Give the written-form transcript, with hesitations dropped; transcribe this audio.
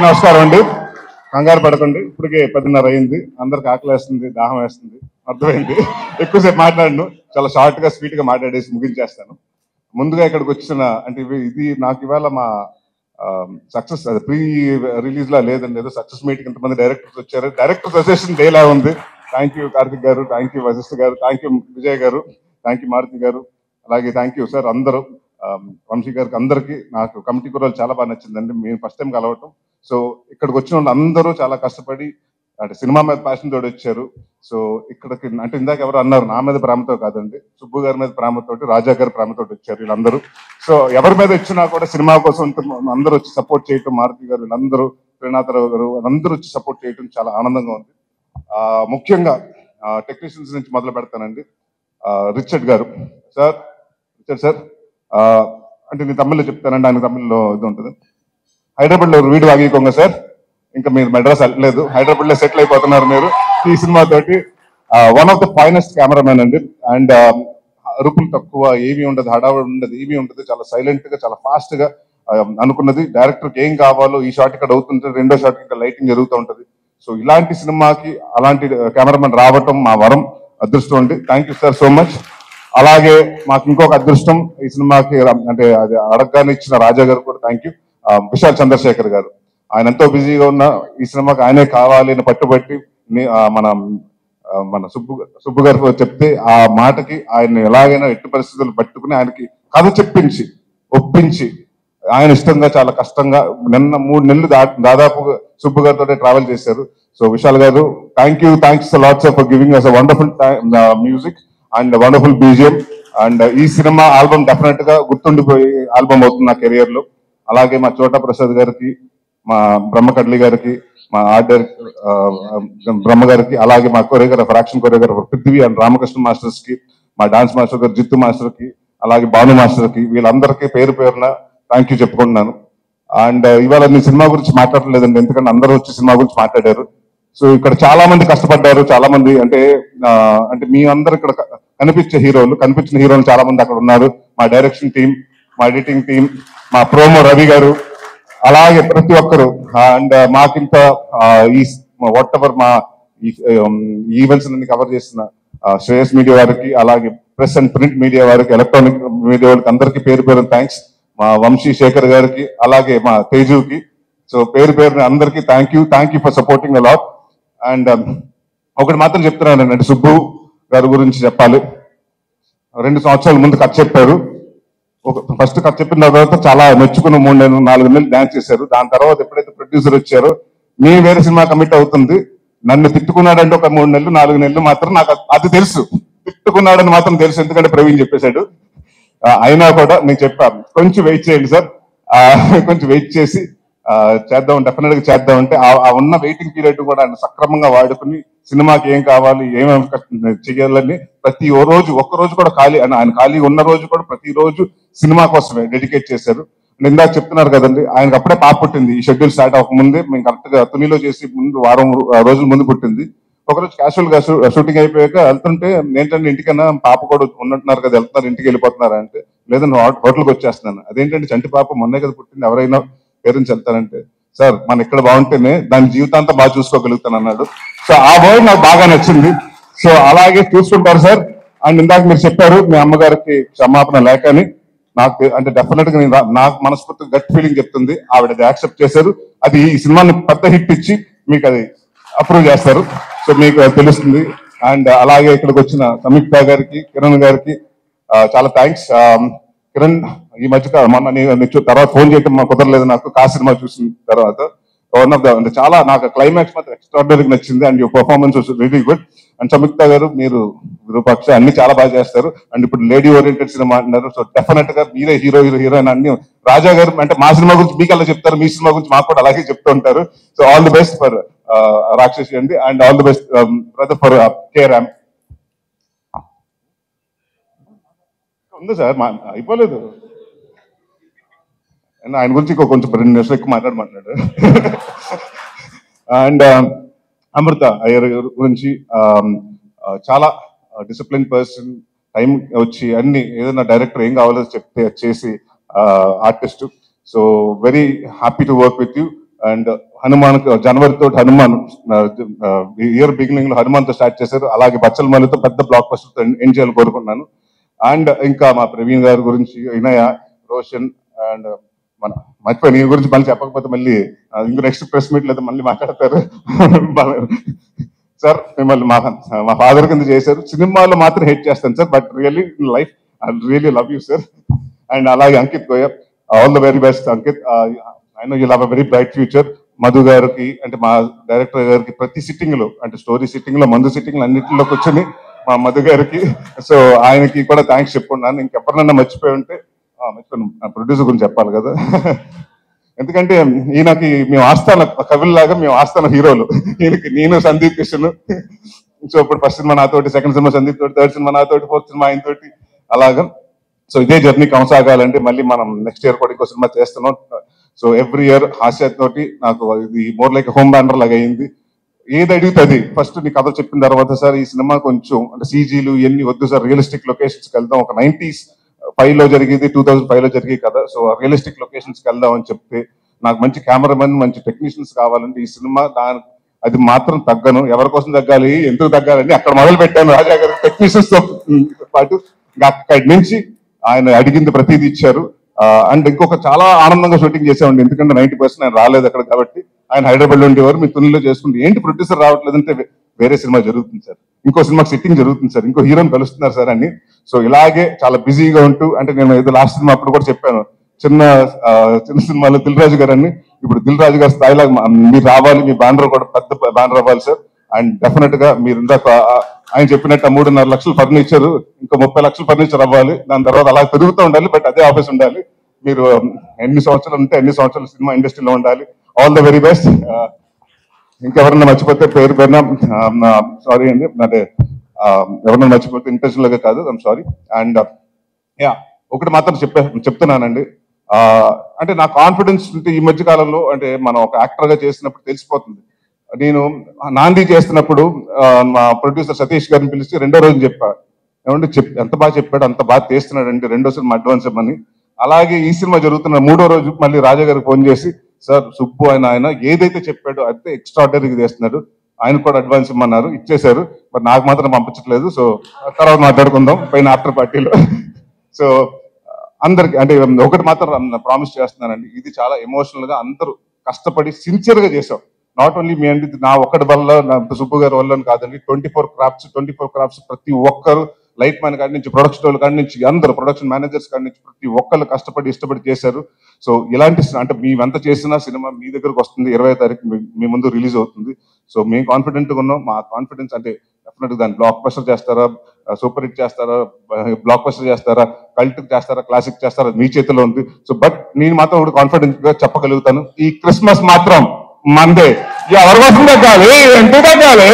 నమస్కారం అండి. కంగారు పడకండి, ఇప్పటికే 10:30 అయింది. అందరికి ఆకలి వేస్తుంది, దాహం వేస్తుంది, అర్థమైంది. ఎక్కువసేపు మాట్లాడను, చాలా షార్ట్ గా స్వీట్ గా మాట్లాడేసి ముగించేస్తాను. ముందుగా ఇక్కడికి వచ్చిన అంటే ఇది నాకు ఇవాళ మా సక్సెస్ ప్రీ రిలీజ్ లా లేదండి, ఏదో సక్సెస్ మీటింగ్ ఇంతమంది డైరెక్టర్స్ వచ్చారు. డైరెక్టర్స్ అసోసియేషన్ డే లా ఉంది. థ్యాంక్ యూ కార్తిక్ గారు, థ్యాంక్ యూ వశిష్ఠ గారు, థ్యాంక్ యూ విజయ్ గారు, థ్యాంక్ యూ మారుతి గారు, అలాగే థ్యాంక్ యూ సార్ అందరూ, వంశీ గారికి, అందరికీ. నాకు కమిటీ కుర్రాలు చాలా బాగా నచ్చిందండి, మేము ఫస్ట్ టైం కలవటం. సో ఇక్కడికి వచ్చిన వాళ్ళు అందరూ చాలా కష్టపడి అంటే సినిమా మీద ప్యాషన్ తోటి వచ్చారు. సో ఇక్కడికి అంటే ఇందాక ఎవరు అన్నారు, నా మీద ప్రేమతో కాదండి, సుబ్బు గారి మీద ప్రేమతోటి, రాజా గారి ప్రేమతోటి వచ్చారు వీళ్ళందరూ. సో ఎవరి మీద వచ్చినా కూడా సినిమా కోసం అందరూ వచ్చి సపోర్ట్ చేయటం, మారుతి గారు వీళ్ళందరూ, శ్రీనాథరావు గారు అందరూ వచ్చి సపోర్ట్ చేయటం చాలా ఆనందంగా ఉంది. ముఖ్యంగా టెక్నీషియన్స్ నుంచి మొదలు పెడతానండి. రిచర్డ్ గారు సార్, రిచర్డ్ సార్ అంటే నేను తమిళ్లో చెప్తానండి, ఆయన తమిళ్లో ఇది ఉంటుంది. హైదరాబాద్ లో వీడియో ఆగిపోంగ సార్, ఇంకా మీరు మెడ్రాస్ వెళ్ళలేదు, హైదరాబాద్ లో సెటిల్ అయిపోతున్నారు మీరు ఈ సినిమా తోటి. One of the finest cameraman అండి. అండ్ అరుపులు తక్కువ, ఏమీ ఉండదు, హడావుడి ఉండదు, ఏమీ ఉండదు. చాలా సైలెంట్ గా, చాలా ఫాస్ట్ గా అనుకున్నది డైరెక్టర్కి ఏం కావాలో ఈ షాట్ ఇక్కడ అవుతుంటుంది, రెండో షాట్ ఇంకా లైటింగ్ జరుగుతూ ఉంటది. సో ఇలాంటి సినిమాకి అలాంటి కెమెరామెన్ రావటం మా వరం, అదృష్టం అండి. Thank you sir so much. అలాగే మాకు ఇంకొక అదృష్టం ఈ సినిమాకి అంటే అది అడగగానే ఇచ్చిన రాజా గారు కూడా థ్యాంక్ యూ. విశాల్ చంద్రశేఖర్ గారు, ఆయన ఎంతో బిజీగా ఉన్న ఈ సినిమాకి ఆయనే కావాలి అని పట్టుబట్టి మన మన సుబ్బు గారు చెప్తే ఆ మాటకి ఆయన ఎలాగైనా ఎట్టి పరిస్థితులు పట్టుకుని ఆయనకి కథ చెప్పించి ఒప్పించి ఆయన ఇష్టంగా చాలా కష్టంగా నిన్న 3 నెలలు దాదాపు సుబ్బు గారితో ట్రావెల్ చేశారు. సో విశాల్ గారు thank you, thanks lots for giving us a wonderful music and wonderful BGM. And ఈ సినిమా ఆల్బమ్ డెఫినెట్ గా గుర్తుండిపోయే ఆల్బమ్ అవుతుంది నా కెరియర్ లో. అలాగే మా చోటా ప్రసాద్ గారికి, మా బ్రహ్మకడ్లి గారికి, మా ఆర్ట్ డైరెక్టర్ బ్రహ్మ గారికి, అలాగే మా choreographer, action choreographer Prithvi and Ramakrishna masters కి, మా డాన్స్ మాస్టర్ గారు జిత్తు మాస్టర్ కి, అలాగే భాను మాస్టర్ కి, వీళ్ళందరికీ పేరు పేరున థ్యాంక్ యూ చెప్పుకుంటున్నాను. అండ్ ఇవాళ నేను సినిమా గురించి మాట్లాడలేదండి, ఎందుకంటే అందరూ వచ్చి సినిమా గురించి మాట్లాడారు. సో ఇక్కడ చాలా మంది కష్టపడ్డారు, చాలా మంది అంటే అంటే మీ అందరు ఇక్కడ కనిపించే హీరోలు, కనిపించిన హీరోలు చాలా మంది అక్కడ ఉన్నారు. మా డైరెక్షన్ టీం, మా ఎడిటింగ్ టీం, మా ప్రోమో రవి గారు, అలాగే ప్రతి ఒక్కరు. అండ్ మాకింత ఈ వాట్ ఎవర్ మా ఈవెంట్స్ అన్ని కవర్ చేసిన శ్రేయస్ మీడియా వారికి, అలాగే ప్రెస్ అండ్ ప్రింట్ మీడియా వారికి, ఎలక్ట్రానిక్ మీడియా వారికి అందరికీ పేరు పేరు థ్యాంక్స్. మా వంశీ శేఖర్ గారికి, అలాగే మా తేజుకి. సో పేరు పేరుని అందరికీ thank you for supporting a lot. And ఒకటి మాత్రం చెప్తున్నాను అంటే సుబ్బు గారి గురించి చెప్పాలి. 2 సంవత్సరాల ముందు కథ చెప్పారు. ఫస్ట్ కథ చెప్పిన తర్వాత చాలా మెచ్చుకున్న 3 నెలలు 4 నెలలు డాన్స్ చేశారు. దాని తర్వాత ఎప్పుడైతే ప్రొడ్యూసర్ వచ్చారో మీ వేరే సినిమా కమిట్ అవుతుంది, నన్ను తిట్టుకున్నాడంటే ఒక 3 నెలలు 4 నెలలు మాత్రం నాకు అది తెలుసు, తిట్టుకున్నాడని మాత్రం తెలుసు, ఎందుకంటే ప్రవీణ్ చెప్పేశాడు. అయినా కూడా నేను చెప్పాను కొంచెం వెయిట్ చేయండి సార్, కొంచెం వెయిట్ చేసి చేద్దాం, డెఫినెట్ గా చేద్దాం అంటే ఆ ఉన్న వెయిటింగ్ పీరియడ్ కూడా ఆయన సక్రమంగా వాడుకుని సినిమాకి ఏం కావాలి, ఏమేమి చేయాలని ప్రతి రోజు, ఒక్కరోజు కూడా ఖాళీ ఆయన ఖాళీ ఉన్న రోజు కూడా ప్రతిరోజు సినిమా కోసమే డెడికేట్ చేశారు. ఇందాక చెప్తున్నారు కదండి, ఆయనకు అప్పుడే పాప పుట్టింది. ఈ షెడ్యూల్ స్టార్ట్ అవ్వక ముందే మేము కరెక్ట్ గా తునిలో చేసి ముందు వారం రోజుల ముందు పుట్టింది. ఒకరోజు క్యాజువల్ గా షూటింగ్ అయిపోయాక వెళ్తుంటే ఏంటంటే ఇంటికన్నా పాప కూడా ఉన్నట్టున్నారు కదా, వెళ్తున్నారు ఇంటికి వెళ్ళిపోతున్నారు అంటే, లేదంటే హోటల్కి వచ్చేస్తున్నాను. అదేంటంటే చంటి పాప మొన్నే కదా పుట్టింది, ఎవరైనా పేరెంట్స్ వెళ్తారంటే, సార్ మన ఇక్కడ బాగుంటేనే దాని జీవితాంతా బాగా చూసుకోగలుగుతాను అన్నాడు. సో ఆ వర్డ్ నాకు బాగా నచ్చింది. సో అలాగే చూసుకుంటారు సార్. అండ్ ఇందాక మీరు చెప్పారు మీ అమ్మగారికి క్షమాపణ లేకని, నాకు అంటే డెఫినెట్ గా నాకు మనస్ఫూర్తిగా గట్ ఫీలింగ్ చెప్తుంది, ఆవిడ అది యాక్సెప్ట్ చేశారు. అది ఈ సినిమాని పెద్ద హిట్ ఇచ్చి మీకు అది అప్రూవ్ చేస్తారు. సో మీకు అది తెలుస్తుంది. అండ్ అలాగే ఇక్కడికి వచ్చిన సంయుక్త గారికి, కిరణ్ గారికి చాలా థ్యాంక్స్. కిరణ్ ఈ మధ్య మొన్న తర్వాత ఫోన్ చేయటం కుదరలేదు నాకు, కా సినిమా చూసిన తర్వాత. వన్ ఆఫ్ ద అంటే చాలా నాకు క్లైమాక్స్ మాత్రం ఎక్స్ట్రాడినరీగా నచ్చింది. And your performance was really good. And Samyuktha గారు మీరు విరూపాక్ష అన్ని చాలా బాగా చేస్తారు. అండ్ ఇప్పుడు లేడీ ఓరియంటెడ్ సినిమా అంటున్నారు. సో డెఫినెట్ గా మీరే హీరోయిన్ అన్ని. రాజా గారు అంటే మా సినిమా గురించి మీకు అలా చెప్తారు, మీ సినిమా గురించి మాకు కూడా అలాగే చెప్తూ ఉంటారు. So all the best for రాక్షసి అండి. And all the best brother for carrom. ఉంది సార్, అయిపోలేదు. ఆయన గురించి కొంచెం 2 నిమిషాలు ఎక్కువ మాట్లాడు. అండ్ అమృత అయ్యర్ గురించి చాలా డిసిప్లిన్ పర్సన్, టైం వచ్చి అన్ని ఏదైనా డైరెక్టర్ ఏం కావాలో చెప్తే చేసి artist. So very happy to work with you. And Hanuman జనవరి తోటి హనుమాన్ ఇయర్ బిగినింగ్ లో హనుమాన్ తో స్టార్ట్ చేశారు. అలాగే బచ్చల మల్లితో పెద్ద బ్లాక్ బస్టర్ తో ఎండ్ చేయాలని కోరుకున్నాను. అండ్ ఇంకా మా ప్రవీణ్ గారి గురించి, వినయ, రోషన్ అండ్ మన మర్చిపోయి నీ గురించి మళ్ళీ చెప్పకపోతే మళ్ళీ ఇంకో నెక్స్ట్ ప్రెస్ మీట్ లేదా మళ్ళీ మాట్లాడతారు. సార్ మిమ్మల్ని మా ఫాదర్ కింద చేశారు. సినిమాలో మాత్రం హెట్ చేస్తాను sir, but really in life I really love you sir. And అలాగే Ankit Goyar, all the very best Ankit. I know you have a very bright future. Madhu గారికి అంటే మా డైరెక్టర్ గారికి ప్రతి సిట్టింగ్ లో అంటే స్టోరీ సిట్టింగ్ లో, మందు సిట్టింగ్ లో అన్నింటిలో కూర్చొని మా మధు గారికి, సో ఆయనకి కూడా థ్యాంక్స్ చెప్పుకున్నాను. ఇంకెవరినన్నా మర్చిపోయి ఉంటే మర్చిపోయాను, ప్రొడ్యూసర్ గురించి చెప్పాలి కదా. ఎందుకంటే ఈయనకి మేము ఆస్థాన కవుల్లాగా, మేము ఆస్థాన హీరోలు. ఈయనకి నేను సందీప్ కిషన్. సో ఇప్పుడు ఫస్ట్ సినిమా నాతోటి, సెకండ్ సినిమా సందీప్ తోటి, థర్డ్ సినిమా నాతోటి, ఫోర్త్ సినిమా ఆయన తోటి, అలాగా. సో ఇదే జర్నీ కొనసాగాలంటే మళ్ళీ మనం నెక్స్ట్ ఇయర్ కూడా ఇంకో సినిమా చేస్తున్నాం. సో ఎవ్రీ ఇయర్ హాస్య తోటి నాకు ఇది మోర్ లైక్ హోమ్ బ్యానర్ లాగా అయింది. ఏది అడుగుతుంది ఫస్ట్ నీ కథ చెప్పిన తర్వాత, సార్ ఈ సినిమా కొంచెం అంటే సీజీలు ఇవన్నీ వద్దు సార్, రియలిస్టిక్ లొకేషన్స్కి వెళ్దాం, ఒక 95 లో జరిగేది 2005 లో జరిగేది కదా, సో రియలిస్టిక్ లొకేషన్స్కి వెళ్దాం అని చెప్తే, నాకు మంచి కెమెరామెన్, మంచి టెక్నీషియన్స్ కావాలంటే ఈ సినిమా అది మాత్రం తగ్గను. ఎవరి కోసం తగ్గాలి, ఎందుకు తగ్గాలని అక్కడ మొదలు పెట్టాను. రాజా గారు టెక్నీషియన్స్ తో పాటు అక్కడి నుంచి ఆయన అడిగింది ప్రతిదీ ఇచ్చారు. అండ్ ఇంకొక చాలా ఆనందంగా షూటింగ్ చేసామండి, ఎందుకంటే 90% ఆయన రాలేదు అక్కడ కాబట్టి. ఆయన హైదరాబాద్ లో ఉండేవారు, మీ తునిలో చేసుకుంటే ఏంటి ప్రొడ్యూసర్ రావట్లేదంటే వేరే సినిమా జరుగుతుంది సార్, ఇంకో సినిమాకి సెట్టింగ్ జరుగుతుంది సార్, ఇంకో హీరోని కలుస్తున్నారు సార్ అని. సో ఇలాగే చాలా బిజీగా ఉంటూ, అంటే నేను ఏదో లాస్ట్ సినిమా అప్పుడు కూడా చెప్పాను, చిన్న సినిమాలో దిల్ రాజు గారు అని, ఇప్పుడు దిల్ రాజు గారి స్థాయిలో మీరు రావాలి, మీ బ్యానర్ కూడా పెద్ద బ్యానర్ అవ్వాలి సార్. అండ్ డెఫినెట్ గా మీరు ఇందాక ఆయన చెప్పినట్టు 3.5 లక్షలు ఫర్నిచర్, ఇంకా 30 లక్షలు ఫర్నిచర్ అవ్వాలి, దాని తర్వాత అలా పెరుగుతూ ఉండాలి, బట్ అదే ఆఫీస్ ఉండాలి. మీరు ఎన్ని సంవత్సరాలు ఉంటే ఎన్ని సంవత్సరాలు సినిమా ఇండస్ట్రీలో ఉండాలి. All the very best. ఇంకెవరన్నా మర్చిపోతే పేరు పేరున సారీ అండి, అంటే ఎవరన్నా మర్చిపోతే ఇంటెన్షనల్ గా కాదు, ఐఎమ్ సారీ. అండ్ యా ఒకటి మాత్రం చెప్తున్నానండి, అంటే నా కాన్ఫిడెన్స్ ఉంటే ఈ మధ్య కాలంలో, అంటే మనం ఒక యాక్టర్ గా చేసినప్పుడు తెలిసిపోతుంది. నేను నాంది చేస్తున్నప్పుడు మా ప్రొడ్యూసర్ సతీష్ గారిని పిలిచి రెండో రోజు చెప్పాను, ఏమంటే ఎంత బాగా చెప్పాడు, అంత బాగా తీస్తున్నాడండి, రెండో సినిమా అడ్వాన్స్ ఇవ్వమని. అలాగే ఈ సినిమా జరుగుతున్న 3వ రోజు మళ్ళీ రాజా గారికి ఫోన్ చేసి, సార్ సుబ్బు ఆయన ఏదైతే చెప్పాడో అయితే ఎక్స్ట్రాడనరీగా చేస్తున్నాడు, ఆయన కూడా అడ్వాన్స్ ఇమ్మన్నారు, ఇచ్చేశారు, మరి నాకు మాత్రం పంపించట్లేదు. సో తర్వాత మాట్లాడుకుందాం పైన ఆఫ్టర్ పార్టీలో. సో అందరికి అంటే ఒకటి మాత్రం ప్రామిస్ చేస్తున్నానండి, ఇది చాలా ఎమోషనల్ గా అందరూ కష్టపడి సిన్సియర్ గా చేసాం. నాట్ ఓన్లీ మీ అండి, నా ఒక్కడి వల్ల, నా సుబ్బు గారి వల్ల కాదండి, 24 క్రాఫ్ట్స్ ప్రతి ఒక్కరు, లైట్ మ్యాన్ కాడి నుంచి, ప్రొడక్షన్ వాళ్ళ కాడి నుంచి, అందరూ ప్రొడక్షన్ మేనేజర్స్ కాడి నుంచి ప్రతి ఒక్కళ్ళు కష్టపడి ఇష్టపడి చేశారు. సో ఇలాంటి అంటే మేమెంత చేసినా సినిమా మీ దగ్గరకు వస్తుంది, 20వ తారీఖు మీ ముందు రిలీజ్ అవుతుంది. సో మేము కాన్ఫిడెంట్గా ఉన్నాం. మా కాన్ఫిడెన్స్ అంటే డెఫినెట్గా దాన్ని బ్లాక్ బస్టర్ చేస్తారా, సూపర్ హిట్ చేస్తారా, బ్లాక్ బస్టర్ చేస్తారా, కల్ట్ చేస్తారా, క్లాసిక్ చేస్తారా, మీ చేతిలో ఉంది. సో బట్ నేను మాత్రం కూడా కాన్ఫిడెంట్ గా చెప్పగలుగుతాను, ఈ క్రిస్మస్ మాత్రం మందే. ఎవరి కోసం తగ్గాలి, ఎందుకు తగ్గాలి.